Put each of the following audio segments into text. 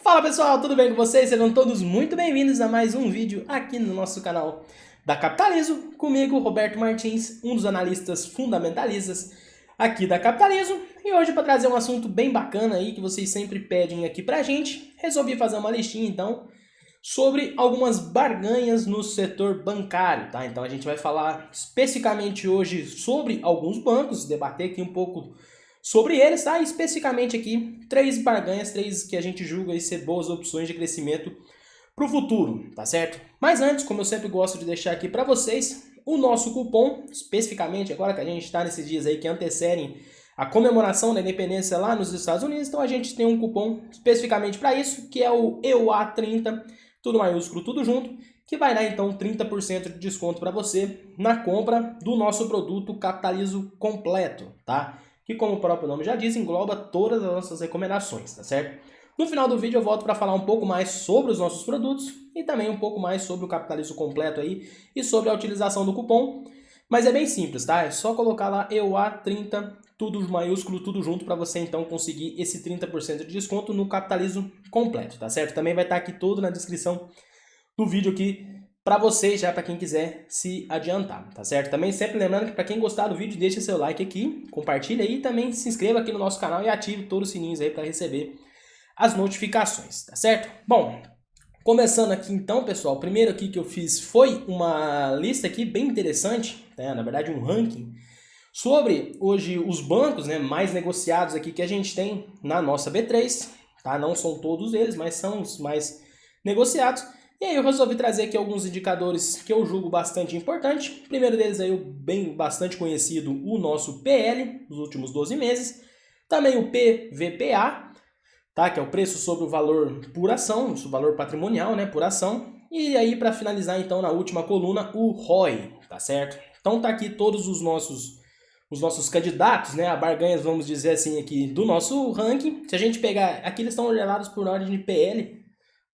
Fala pessoal, tudo bem com vocês? Sejam todos muito bem-vindos a mais um vídeo aqui no nosso canal da Capitalizo. Comigo, Roberto Martins, um dos analistas fundamentalistas aqui da Capitalizo. E hoje, para trazer um assunto bem bacana aí que vocês sempre pedem aqui pra gente, resolvi fazer uma listinha então sobre algumas barganhas no setor bancário, tá? Então a gente vai falar especificamente hoje sobre alguns bancos, debater aqui um pouco sobre eles, tá? Especificamente aqui, três barganhas, três que a gente julga aí ser boas opções de crescimento para o futuro, tá certo? Mas antes, como eu sempre gosto de deixar aqui para vocês, o nosso cupom, especificamente agora que a gente está nesses dias aí que antecedem a comemoração da independência lá nos Estados Unidos, então a gente tem um cupom especificamente para isso, que é o EUA30, tudo maiúsculo, tudo junto, que vai dar então 30% de desconto para você na compra do nosso produto Capitalizo completo, tá? Que, como o próprio nome já diz, engloba todas as nossas recomendações, tá certo? No final do vídeo eu volto para falar um pouco mais sobre os nossos produtos e também um pouco mais sobre o Capitalizo completo aí e sobre a utilização do cupom. Mas é bem simples, tá? É só colocar lá EUA30, tudo maiúsculo, tudo junto, para você então conseguir esse 30% de desconto no Capitalizo completo, tá certo? Também vai estar aqui tudo na descrição do vídeo aqui para vocês, já para quem quiser se adiantar, tá certo? Também sempre lembrando que para quem gostar do vídeo, deixa seu like aqui, compartilha aí e também se inscreva aqui no nosso canal e ative todos os sininhos aí para receber as notificações, tá certo? Bom, começando aqui então, pessoal, o primeiro aqui que eu fiz foi uma lista aqui bem interessante, né? Na verdade um ranking, sobre hoje os bancos, né, mais negociados aqui que a gente tem na nossa B3, tá? Não são todos eles, mas são os mais negociados. E aí eu resolvi trazer aqui alguns indicadores que eu julgo bastante importante. O primeiro deles aí, bastante conhecido, o nosso PL, dos últimos 12 meses. Também o PVPA, tá? Que é o preço sobre o valor por ação, o valor patrimonial, né, por ação. E aí, para finalizar, então, na última coluna, o ROI, tá certo? Então tá aqui todos os nossos candidatos, né, a barganhas, vamos dizer assim, aqui do nosso ranking. Se a gente pegar, aqui eles estão ordenados por ordem de PL,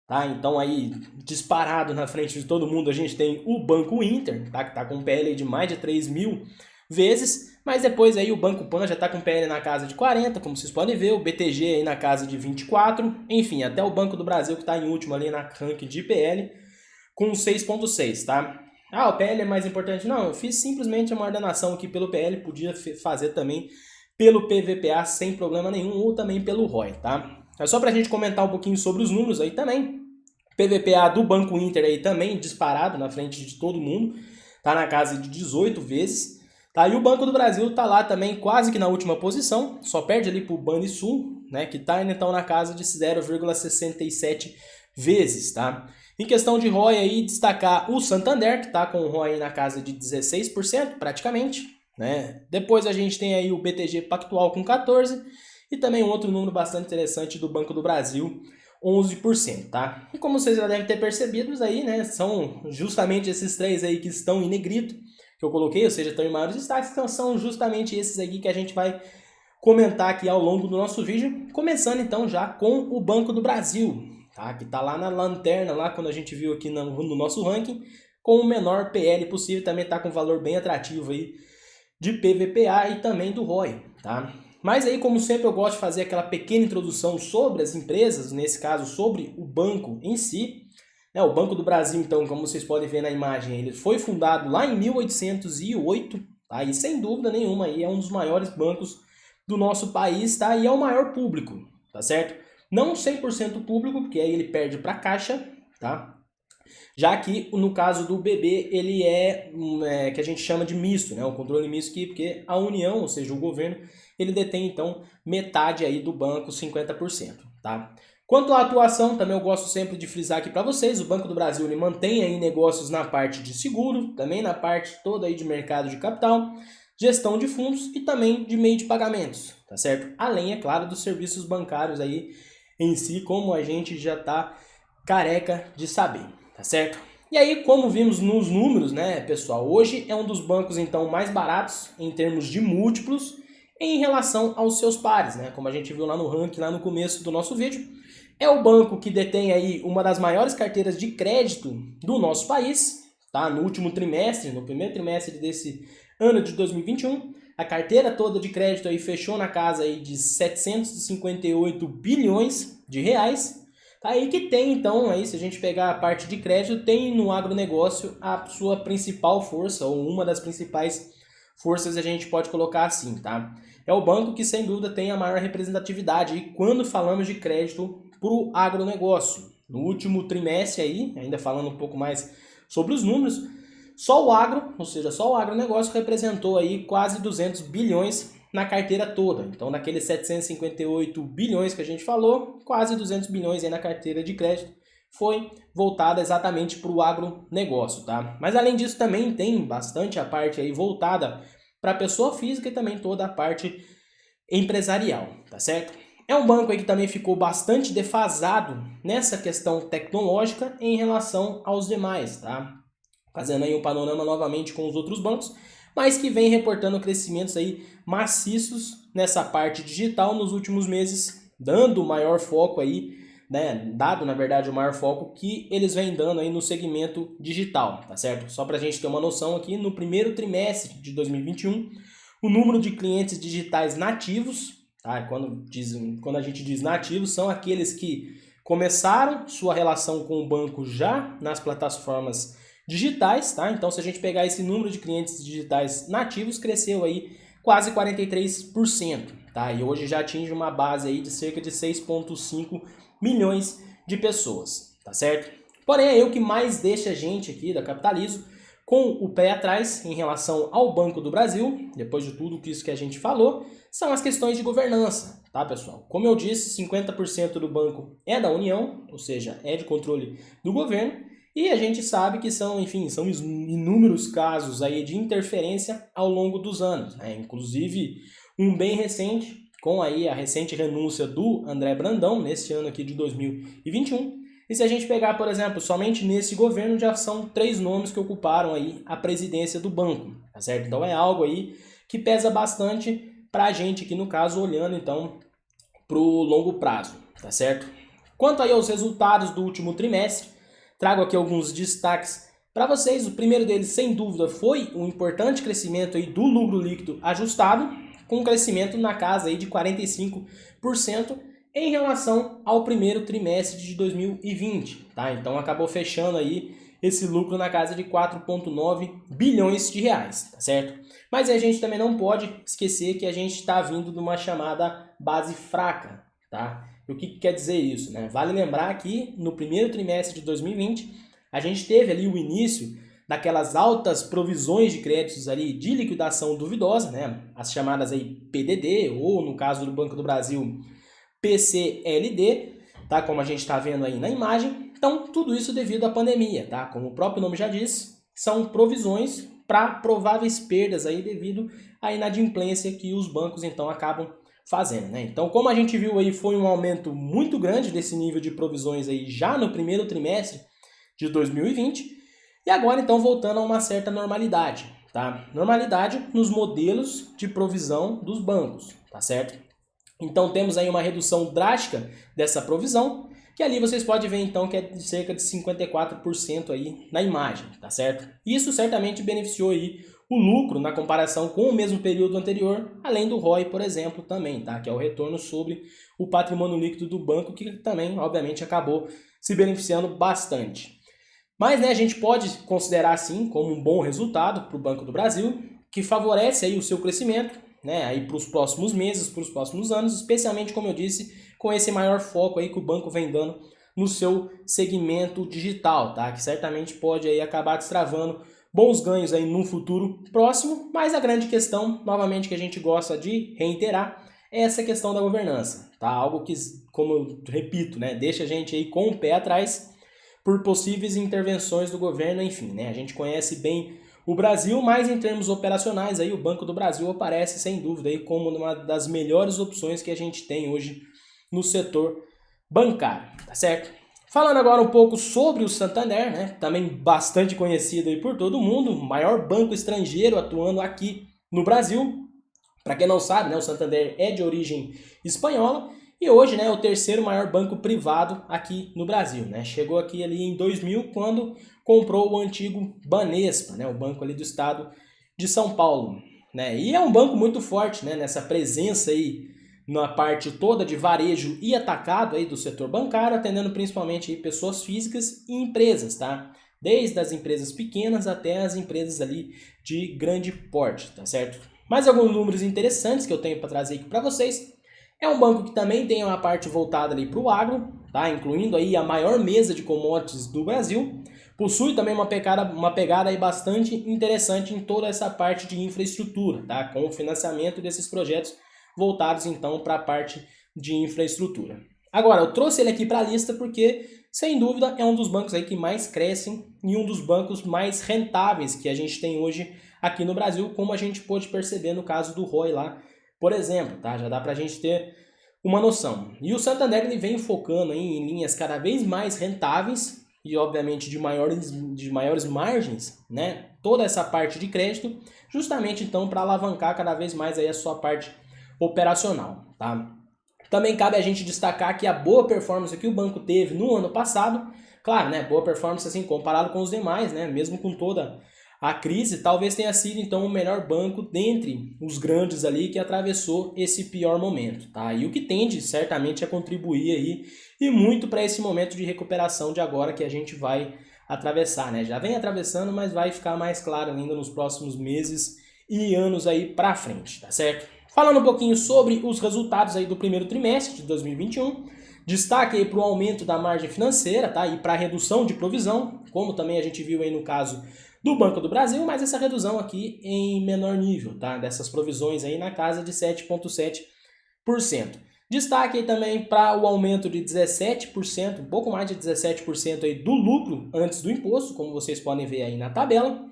tá? Então aí, disparado na frente de todo mundo, a gente tem o Banco Inter, tá? Que tá com um PL de mais de 3.000 vezes, mas depois aí o Banco Pan já tá com PL na casa de 40, como vocês podem ver, o BTG aí na casa de 24, enfim, até o Banco do Brasil que tá em último ali na ranking de PL, com 6.6, tá? Ah, o PL é mais importante? Não, eu fiz simplesmente uma ordenação aqui pelo PL, podia fazer também pelo PVPA sem problema nenhum, ou também pelo ROI, tá? É só pra gente comentar um pouquinho sobre os números aí também. PVPA do Banco Inter aí também disparado na frente de todo mundo, tá na casa de 18 vezes, tá? E o Banco do Brasil tá lá também quase que na última posição, só perde ali pro Banrisul, né, que tá então na casa de 0,67 vezes, tá? Em questão de ROI aí, destacar o Santander, que tá com o ROI na casa de 16% praticamente, né? Depois a gente tem aí o BTG Pactual com 14% e também um outro número bastante interessante do Banco do Brasil, 11%, tá? E como vocês já devem ter percebido aí, né, são justamente esses três aí que estão em negrito, que eu coloquei, ou seja, estão em maiores destaques, então são justamente esses aqui que a gente vai comentar aqui ao longo do nosso vídeo, começando então já com o Banco do Brasil, tá? Que tá lá na lanterna, lá quando a gente viu aqui no nosso ranking, com o menor PL possível, também tá com um valor bem atrativo aí de PVPA e também do ROI, tá? Mas aí, como sempre, eu gosto de fazer aquela pequena introdução sobre as empresas, nesse caso, sobre o banco em si. O Banco do Brasil, então, como vocês podem ver na imagem, ele foi fundado lá em 1808, tá? E sem dúvida nenhuma, aí é um dos maiores bancos do nosso país, tá? E é o maior público, tá certo? Não 100% público, porque aí ele perde para a Caixa, tá? Já que no caso do BB, ele que a gente chama de misto, né? O controle misto aqui, porque a União, ou seja, o governo, ele detém então metade aí do banco, 50%, tá? Quanto à atuação, também eu gosto sempre de frisar aqui para vocês, o Banco do Brasil ele mantém aí negócios na parte de seguro, também na parte toda aí de mercado de capital, gestão de fundos e também de meio de pagamentos, tá certo? Além, é claro, dos serviços bancários aí em si, como a gente já tá careca de saber, tá certo? E aí, como vimos nos números, né, pessoal, hoje é um dos bancos então mais baratos em termos de múltiplos em relação aos seus pares, né? Como a gente viu lá no ranking, lá no começo do nosso vídeo, é o banco que detém aí uma das maiores carteiras de crédito do nosso país, tá? No último trimestre, no primeiro trimestre desse ano de 2021, a carteira toda de crédito aí fechou na casa aí de 758 bilhões de reais, Tá aí que tem, então, aí, se a gente pegar a parte de crédito, tem no agronegócio a sua principal força, ou uma das principais forças, a gente pode colocar assim, tá? É o banco que, sem dúvida, tem a maior representatividade aí quando falamos de crédito para o agronegócio. No último trimestre aí, ainda falando um pouco mais sobre os números, só o agro, ou seja, só o agronegócio representou aí quase 200 bilhões na carteira toda. Então, daqueles 758 bilhões que a gente falou, quase 200 bilhões aí na carteira de crédito foi voltada exatamente para o agronegócio, tá? Mas além disso também tem bastante a parte aí voltada para a pessoa física e também toda a parte empresarial, tá certo? É um banco aí que também ficou bastante defasado nessa questão tecnológica em relação aos demais, tá? Fazendo aí um panorama novamente com os outros bancos, mas que vem reportando crescimentos aí maciços nessa parte digital nos últimos meses, dando maior foco aí, né, dado na verdade o maior foco que eles vêm dando aí no segmento digital, tá certo? Só para a gente ter uma noção aqui, no primeiro trimestre de 2021, o número de clientes digitais nativos, tá? Quando a gente diz nativos, são aqueles que começaram sua relação com o banco já nas plataformas digitais, tá? Então, se a gente pegar esse número de clientes digitais nativos, cresceu aí quase 43%, tá? E hoje já atinge uma base aí de cerca de 6,5 milhões de pessoas, tá certo? Porém, é o que mais deixa a gente aqui da Capitalizo com o pé atrás em relação ao Banco do Brasil, depois de tudo isso que a gente falou, são as questões de governança, tá, pessoal? Como eu disse, 50% do banco é da União, ou seja, é de controle do governo, e a gente sabe que são inúmeros casos aí de interferência ao longo dos anos, né? Inclusive um bem recente, com aí a recente renúncia do André Brandão, nesse ano aqui de 2021. E se a gente pegar, por exemplo, somente nesse governo já são 3 nomes que ocuparam aí a presidência do banco, tá certo? Então é algo aí que pesa bastante para a gente aqui no caso, olhando então para o longo prazo, tá certo? Quanto aí aos resultados do último trimestre, trago aqui alguns destaques para vocês. O primeiro deles, sem dúvida, foi um importante crescimento aí do lucro líquido ajustado, com um crescimento na casa aí de 45% em relação ao primeiro trimestre de 2020, tá? Então acabou fechando aí esse lucro na casa de 4,9 bilhões de reais, tá certo? Mas a gente também não pode esquecer que a gente está vindo de uma chamada base fraca, tá? E o que quer dizer isso, né? Vale lembrar que no primeiro trimestre de 2020 a gente teve ali o início daquelas altas provisões de créditos ali de liquidação duvidosa, né? As chamadas aí PDD, ou no caso do Banco do Brasil, PCLD, tá? Como a gente está vendo aí na imagem. Então, tudo isso devido à pandemia, tá? Como o próprio nome já diz, são provisões para prováveis perdas aí devido à inadimplência que os bancos então acabam fazendo, né? Então, como a gente viu aí, foi um aumento muito grande desse nível de provisões aí já no primeiro trimestre de 2020, e agora então voltando a uma certa normalidade, tá? Normalidade nos modelos de provisão dos bancos, tá certo? Então temos aí uma redução drástica dessa provisão, que ali vocês podem ver então que é de cerca de 54% aí na imagem, tá certo? Isso certamente beneficiou aí o lucro na comparação com o mesmo período anterior, além do ROI, por exemplo, também, tá? Que é o retorno sobre o patrimônio líquido do banco, que também, obviamente, acabou se beneficiando bastante. Mas, né, a gente pode considerar, assim, como um bom resultado para o Banco do Brasil, que favorece aí o seu crescimento, né, aí para os próximos meses, para os próximos anos, especialmente, como eu disse, com esse maior foco aí que o banco vem dando no seu segmento digital, tá? Que certamente pode aí acabar destravando bons ganhos aí no futuro próximo, mas a grande questão, novamente, que a gente gosta de reiterar, é essa questão da governança, tá? Algo que, como eu repito, né, deixa a gente aí com o pé atrás por possíveis intervenções do governo, enfim, né? A gente conhece bem o Brasil, mas em termos operacionais aí o Banco do Brasil aparece sem dúvida aí como uma das melhores opções que a gente tem hoje no setor bancário, tá certo? Falando agora um pouco sobre o Santander, né? Também bastante conhecido aí por todo mundo, o maior banco estrangeiro atuando aqui no Brasil. Para quem não sabe, né, o Santander é de origem espanhola e hoje, né, é o terceiro maior banco privado aqui no Brasil, né? Chegou aqui ali em 2000 quando comprou o antigo Banespa, né, o banco ali do estado de São Paulo, né? E é um banco muito forte, né, nessa presença aí na parte toda de varejo e atacado aí do setor bancário, atendendo principalmente aí pessoas físicas e empresas, tá? Desde as empresas pequenas até as empresas ali de grande porte, tá certo? Mais alguns números interessantes que eu tenho para trazer aqui para vocês. É um banco que também tem uma parte voltada ali para o agro, tá? Incluindo aí a maior mesa de commodities do Brasil. Possui também uma pegada aí bastante interessante em toda essa parte de infraestrutura, tá? Com o financiamento desses projetos voltados então para a parte de infraestrutura. Agora, eu trouxe ele aqui para a lista porque, sem dúvida, é um dos bancos aí que mais crescem e um dos bancos mais rentáveis que a gente tem hoje aqui no Brasil, como a gente pôde perceber no caso do ROI lá, por exemplo, tá? Já dá para a gente ter uma noção. E o Santander ele vem focando aí em linhas cada vez mais rentáveis e, obviamente, de maiores margens, né? Toda essa parte de crédito, justamente então para alavancar cada vez mais aí a sua parte operacional, tá? Também cabe a gente destacar que a boa performance que o banco teve no ano passado, claro, né? Boa performance assim comparado com os demais, né? Mesmo com toda a crise, talvez tenha sido então o melhor banco dentre os grandes ali que atravessou esse pior momento, tá? E o que tende certamente a contribuir aí e muito para esse momento de recuperação de agora que a gente vai atravessar, né? Já vem atravessando, mas vai ficar mais claro ainda nos próximos meses e anos aí para frente, tá certo? Falando um pouquinho sobre os resultados aí do primeiro trimestre de 2021, destaque aí para o aumento da margem financeira, tá? E para a redução de provisão, como também a gente viu aí no caso do Banco do Brasil, mas essa redução aqui em menor nível, tá? Dessas provisões aí na casa de 7,7%. Destaque aí também para o aumento de 17%, um pouco mais de 17% aí do lucro antes do imposto, como vocês podem ver aí na tabela.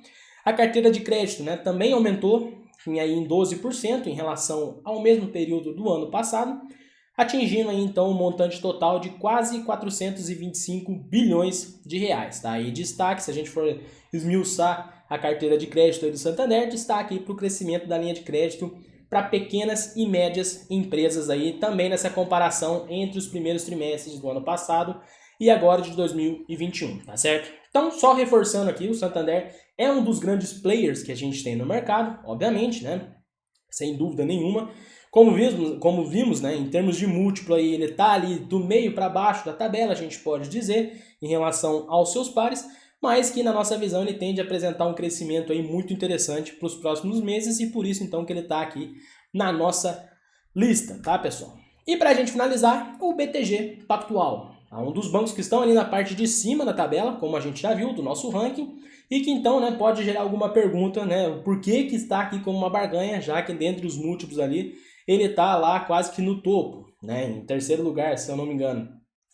A carteira de crédito, né, também aumentou aí em 12% em relação ao mesmo período do ano passado, atingindo aí então um montante total de quase 425 bilhões de reais. Tá? E destaque, se a gente for esmiuçar a carteira de crédito do Santander, destaque para o crescimento da linha de crédito para pequenas e médias empresas aí, também nessa comparação entre os primeiros trimestres do ano passado e agora de 2021, tá certo? Então, só reforçando aqui, o Santander é um dos grandes players que a gente tem no mercado, obviamente, né? Sem dúvida nenhuma. Como vimos, né, em termos de múltiplo, aí, ele está ali do meio para baixo da tabela, a gente pode dizer, em relação aos seus pares, mas que na nossa visão ele tende a apresentar um crescimento aí muito interessante para os próximos meses e por isso então que ele está aqui na nossa lista, tá pessoal? E para a gente finalizar, o BTG Pactual, um dos bancos que estão ali na parte de cima da tabela, como a gente já viu, do nosso ranking, e que então, né, pode gerar alguma pergunta, né, por que está aqui como uma barganha, já que dentre os múltiplos ali, ele está lá quase que no topo, né, em terceiro lugar, se eu não me engano.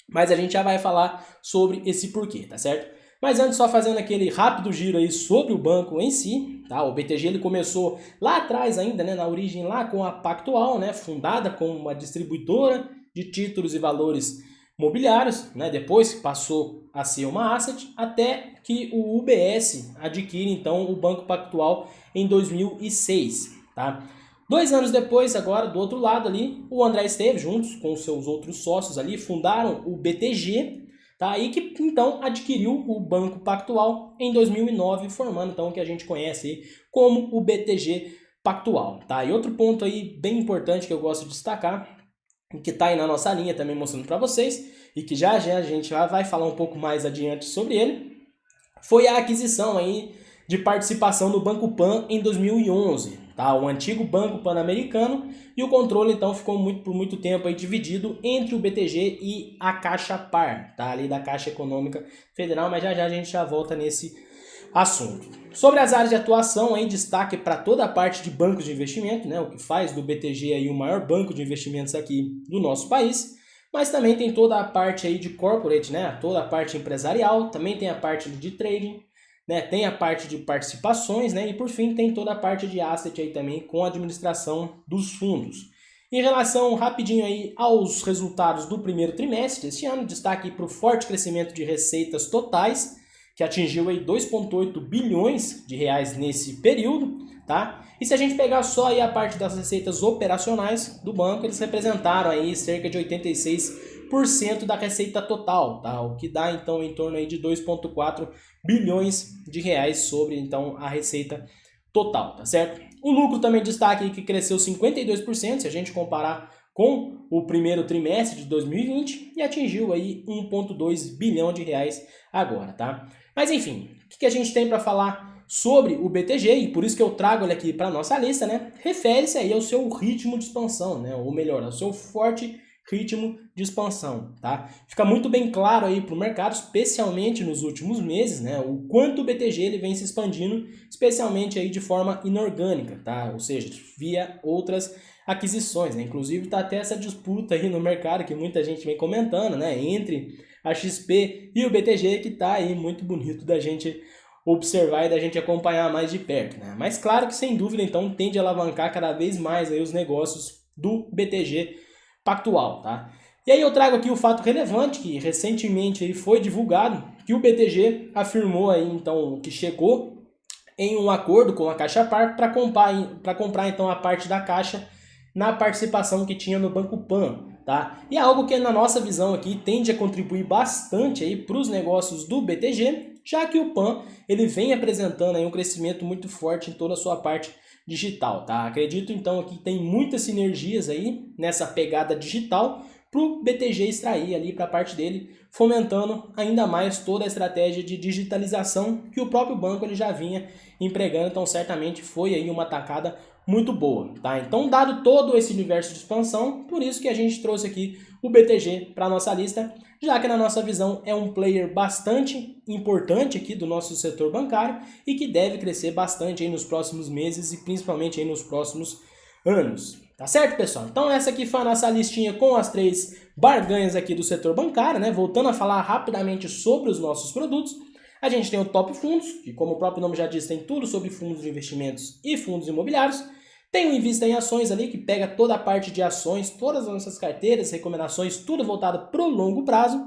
Mas a gente já vai falar sobre esse porquê, tá certo? Mas antes, só fazendo aquele rápido giro aí sobre o banco em si, tá? O BTG ele começou lá atrás ainda, né, na origem lá com a Pactual, né, fundada como uma distribuidora de títulos e valores mobiliários, né, depois que passou a ser uma asset, até que o UBS adquire então o Banco Pactual em 2006, tá? 2 anos depois, agora, do outro lado ali, o André Esteves, juntos com os seus outros sócios ali, fundaram o BTG, tá? E que então adquiriu o Banco Pactual em 2009, formando então o que a gente conhece aí como o BTG Pactual, tá? E outro ponto aí bem importante que eu gosto de destacar, que está aí na nossa linha também mostrando para vocês, e que já a gente vai falar um pouco mais adiante sobre ele, foi a aquisição aí de participação do Banco Pan em 2011, tá? O antigo Banco Pan-Americano, e o controle então ficou por muito tempo aí dividido entre o BTG e a Caixa Par, tá? Ali da Caixa Econômica Federal, mas já a gente já volta nesse assunto. Sobre as áreas de atuação, aí destaque para toda a parte de bancos de investimento, né? O que faz do BTG aí o maior banco de investimentos aqui do nosso país, mas também tem toda a parte aí de corporate, né? Toda a parte empresarial, também tem a parte de trading, né? Tem a parte de participações, né? E por fim tem toda a parte de asset aí também com a administração dos fundos. Em relação rapidinho aí aos resultados do primeiro trimestre deste ano, destaque para o forte crescimento de receitas totais, que atingiu aí 2,8 bilhões de reais nesse período, tá? E se a gente pegar só aí a parte das receitas operacionais do banco, eles representaram aí cerca de 86% da receita total, tá? O que dá então em torno aí de 2,4 bilhões de reais sobre então a receita total, tá certo? O lucro também destaque aí que cresceu 52%, se a gente comparar com o primeiro trimestre de 2020 e atingiu aí 1,2 bilhão de reais agora, tá? Mas enfim, o que a gente tem para falar sobre o BTG, e por isso que eu trago ele aqui para nossa lista, né? Refere-se aí ao seu ritmo de expansão, né? Ou melhor, ao seu forte ritmo de expansão, tá? Fica muito bem claro aí para o mercado, especialmente nos últimos meses, né? O quanto o BTG ele vem se expandindo, especialmente aí de forma inorgânica, tá? Ou seja, via outras aquisições, né? Inclusive tá até essa disputa aí no mercado que muita gente vem comentando, né? Entre a XP e o BTG, que tá aí muito bonito da gente observar e da gente acompanhar mais de perto, né? Mas claro que sem dúvida então tende a alavancar cada vez mais aí os negócios do BTG Pactual, tá? E aí eu trago aqui o fato relevante que recentemente aí foi divulgado que o BTG afirmou aí então que chegou em um acordo com a Caixa Par para comprar então a parte da Caixa na participação que tinha no Banco Pan, tá? E é algo que na nossa visão aqui tende a contribuir bastante aí para os negócios do BTG, já que o Pan ele vem apresentando aí um crescimento muito forte em toda a sua parte digital, tá? Acredito então que tem muitas sinergias aí nessa pegada digital para o BTG extrair ali para a parte dele, fomentando ainda mais toda a estratégia de digitalização que o próprio banco ele já vinha empregando, então certamente foi aí uma tacada muito boa, tá? Então, dado todo esse universo de expansão, por isso que a gente trouxe aqui o BTG para nossa lista, já que na nossa visão é um player bastante importante aqui do nosso setor bancário e que deve crescer bastante aí nos próximos meses e principalmente aí nos próximos anos. Tá certo, pessoal? Então essa aqui foi a nossa listinha com as 3 barganhas aqui do setor bancário, né? Voltando a falar rapidamente sobre os nossos produtos, a gente tem o Top Fundos, que como o próprio nome já diz, tem tudo sobre fundos de investimentos e fundos imobiliários. Tem o Invista em Ações ali, que pega toda a parte de ações, todas as nossas carteiras, recomendações, tudo voltado para o longo prazo.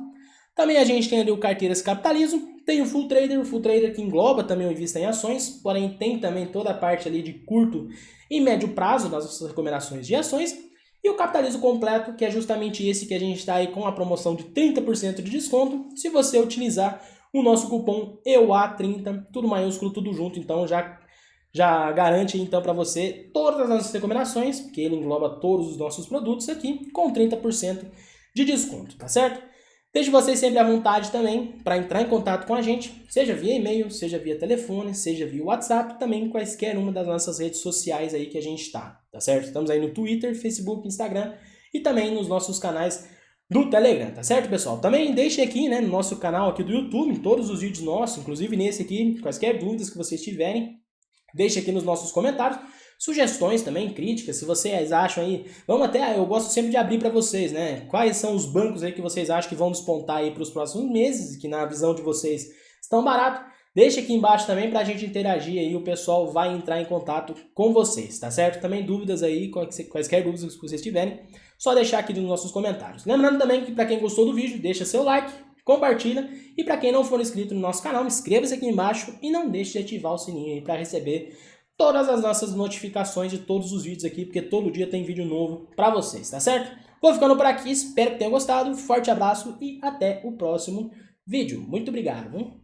Também a gente tem ali o Carteiras Capitalismo, tem o Full Trader que engloba também o Invista em Ações, porém tem também toda a parte ali de curto e médio prazo nas nossas recomendações de ações. E o Capitalismo Completo, que é justamente esse que a gente está aí com a promoção de 30% de desconto, se você utilizar o nosso cupom EUA30, tudo maiúsculo, tudo junto, então já garante então para você todas as nossas recomendações, porque ele engloba todos os nossos produtos aqui, com 30% de desconto, tá certo? Deixe vocês sempre à vontade também para entrar em contato com a gente, seja via e-mail, seja via telefone, seja via WhatsApp, também quaisquer uma das nossas redes sociais aí que a gente está, tá certo? Estamos aí no Twitter, Facebook, Instagram e também nos nossos canais do Telegram, tá certo, pessoal? Também deixe aqui, né, no nosso canal aqui do YouTube, em todos os vídeos nossos, inclusive nesse aqui, quaisquer dúvidas que vocês tiverem, deixe aqui nos nossos comentários, sugestões também, críticas, se vocês acham aí, eu gosto sempre de abrir para vocês, né, quais são os bancos aí que vocês acham que vão despontar aí para os próximos meses, que na visão de vocês estão baratos, deixe aqui embaixo também para a gente interagir aí, o pessoal vai entrar em contato com vocês, tá certo? Também dúvidas aí, quaisquer dúvidas que vocês tiverem, só deixar aqui nos nossos comentários. Lembrando também que para quem gostou do vídeo, deixa seu like, compartilha e para quem não for inscrito no nosso canal, inscreva-se aqui embaixo e não deixe de ativar o sininho aí para receber todas as nossas notificações de todos os vídeos aqui, porque todo dia tem vídeo novo para vocês, tá certo? Vou ficando por aqui, espero que tenham gostado, forte abraço e até o próximo vídeo. Muito obrigado, viu?